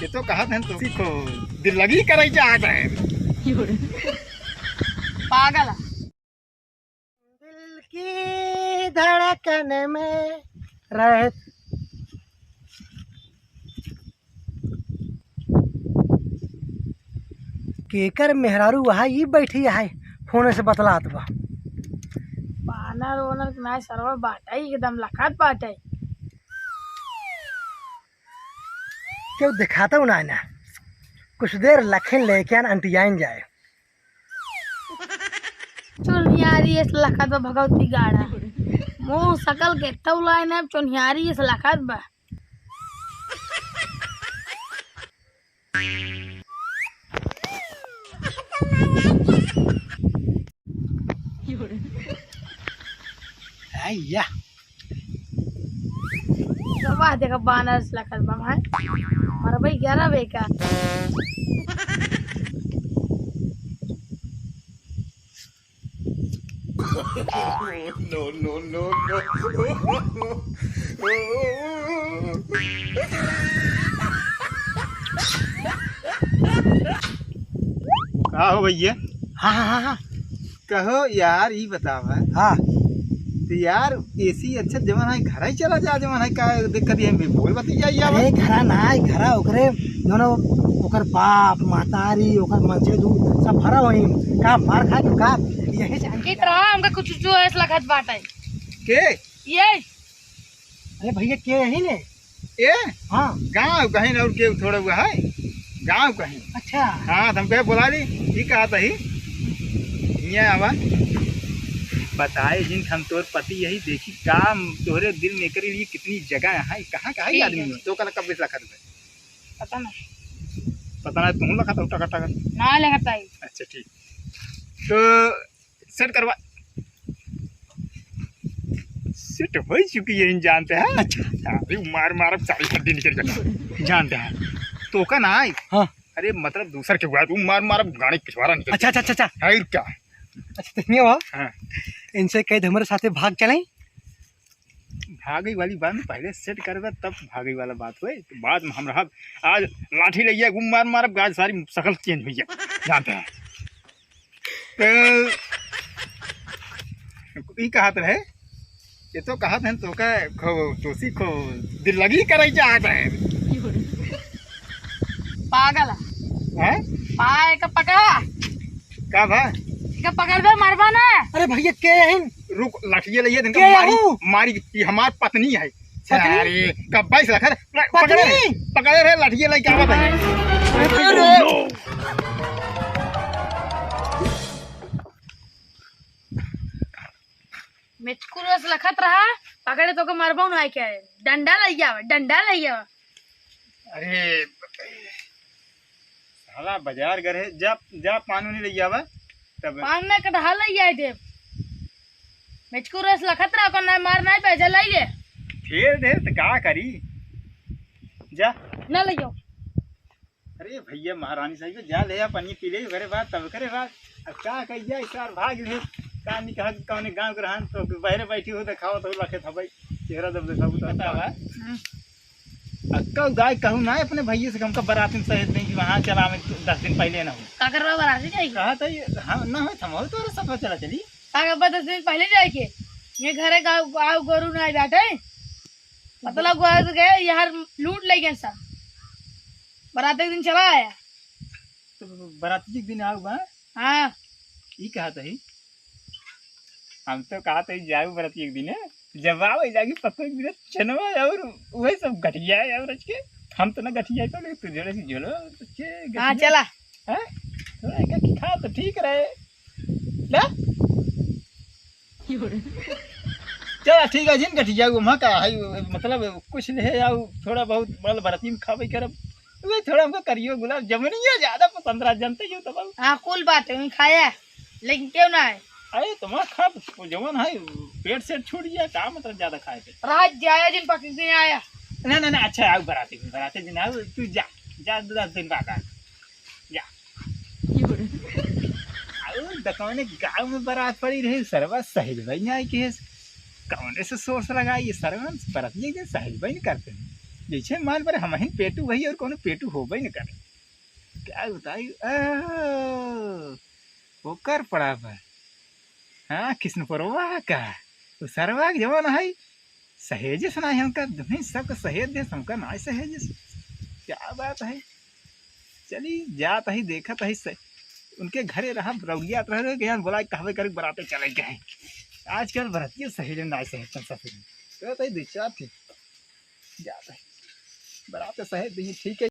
ये तो कहा था तो सीखो दिल लगी करे जा गए पागल दिल की धड़कन में रह केकर मेहरारू वहाँ ये बैठी है फोन से बतलात बा बानर ओनर ना सर्व बाटा एकदम लखात बाटे क्यों दिखाता हूँ ना कुछ देर लखन लेके आन अंटियाइन जाए चुनियारी इस लखात बा भगवती गाड़ा मुंह सकल के टौलाई ना चुनियारी इस लखात बा आया वाह देखा बानर इस लखात बा भाई मारा भाई 11 बेका नो का हो भैया हाँ हाँ हाँ हाँ कहो यार ये बताओ हाँ तो यार एसी अच्छा जवन है घर ही चला जा जवन है का दिक्कत है बोल बती जाइए अरे घरा ना है घरा ओकरे दोनों ओकर बाप मातारी ओकर मंचे दूध सब भरा वही का मार खा के का यही से की तरह हमका कुछ जो है इस लखात बाटे के ये अरे भैया के यही ने ए हाँ गांव कहीं और के थोड़ा हुआ है गांव कहीं अच्छा हाँ तुम कहे बुला ली ये कहा था ही यहाँ आवा बताए जिन हम तोर पति यही देखी काम तोहरे दिल में करे लिए कितनी जगह है कहाँ कहाँ ही आदमी तो कल कब बेच लखा पता ना तुम लखा था टका टका ना लगाता है अच्छा ठीक तो सेट करवा सेट हो चुकी है इन जानते हैं अच्छा अरे मार मार सारी हड्डी निकल गई जानते हैं तो का ना हाँ अरे मतलब दूसर के हुआ तू मार मार गाड़ी पिछवाड़ा निकल अच्छा अच्छा अच्छा अच्छा है क्या अच्छा तो हुआ हाँ इनसे कई हमारे साथे भाग चले भागी वाली बात में पहले सेट करवा तब भागी वाला बात हुए तो बाद में हम रहा आज लाठी ले घूम मार मार गाज सारी शकल चेंज हुई है जानते हैं तो ये कहा है ये तो कहा था तो का तो सीखो दिल लगी करे जा गए पागल हैं पाए का पकड़ा का भा का पकड़ दे मारबा ना अरे भैया के यही रुक लाठिए ले क्या मारी हूँ? मारी ये हमार पत्नी है पत्नी? अरे कब 22 लाख पकड़े रहे लाठिए ले क्या बात है मिचकुरस लखत रहा पकड़े तो को मारबा ना क्या है डंडा ले आवा अरे साला बाजार गए जा जा पानी नहीं ले आवा तब पान में कटहा ले आए थे मिचकुरस लखत रहा को ना मार ना पैसा ले ले फिर दे तो क्या करी जा ना ले जाओ अरे भैया महारानी साहब जा ले आ पानी पी ले करे बात तब करे बात अब क्या कही जाए सार भाग ले का नहीं कहा कौन गांव के रहन तो बाहर बैठी हो दिखाओ तो लखे था भाई चेहरा जब देखा तो बतावा अक्का गाय कहूँ ना अपने भैया से हमका बारात में सहेज नहीं कि वहाँ चला में 10 दिन पहले ना हो का करवा बराती जाएगी कहा था ये हाँ ना हो थम हो तो सब चला चली का करवा 10 दिन पहले जाएगी ये घरे गाँव गोरू ना बैठे मतलब गोरू गए यार लूट ले गए सब बरात एक दिन चला आया तो बाराती के दिन आऊँ हाँ ये कहा था ही हम तो कहा था जाऊ बाराती एक दिन है जब आओ जागी पक्को एक दिन चनवा और वही सब गठिया है और के हम तो ना गठिया तो नहीं तू जोड़े सी जोड़ो हाँ चला है थोड़ा एक खा तो ठीक रहे ना चला ठीक है जिन गठिया वहाँ का है मतलब कुछ नहीं है थोड़ा बहुत बल बाराती में खावे करब वे थोड़ा हमको करियो गुलाब जमुनिया ज्यादा पसंद रहा जानते हो तो बाबू हाँ कुल बात है खाया लेकिन क्यों ना है अरे तुम्हारा खा जवन है पेट से छूट गया का मतलब ज्यादा खाए थे रात जाया दिन पकड़ दिन आया ना ना ना अच्छा आओ बराते दिन आओ तू जा 10 दिन बाद आ जा आओ दकौने गांव में बारात पड़ी रही सरवा सहेज भाई नहीं के कौने से सोर्स लगाई ये सरवन बरात ये सहेज भाई नहीं करते जैसे मान पर हम ही पेटू भई और कोनो पेटू होबे न करे। क्या बताई ओकर पड़ा बा। हाँ कृष्णपुरवा का तो सरवा के जवन है सहेजे सुना है हमका तुम्हें सबका सहेज दे हमका ना सहेज। क्या बात है चली जात है देखत है उनके घरे रहा रौड़िया रह गया बोला कहवे करे बराते चले गए। आजकल बरतिया सहेज ना सहेज सफेद तो दे चार थे जाता है बराते सहेज ठीक है।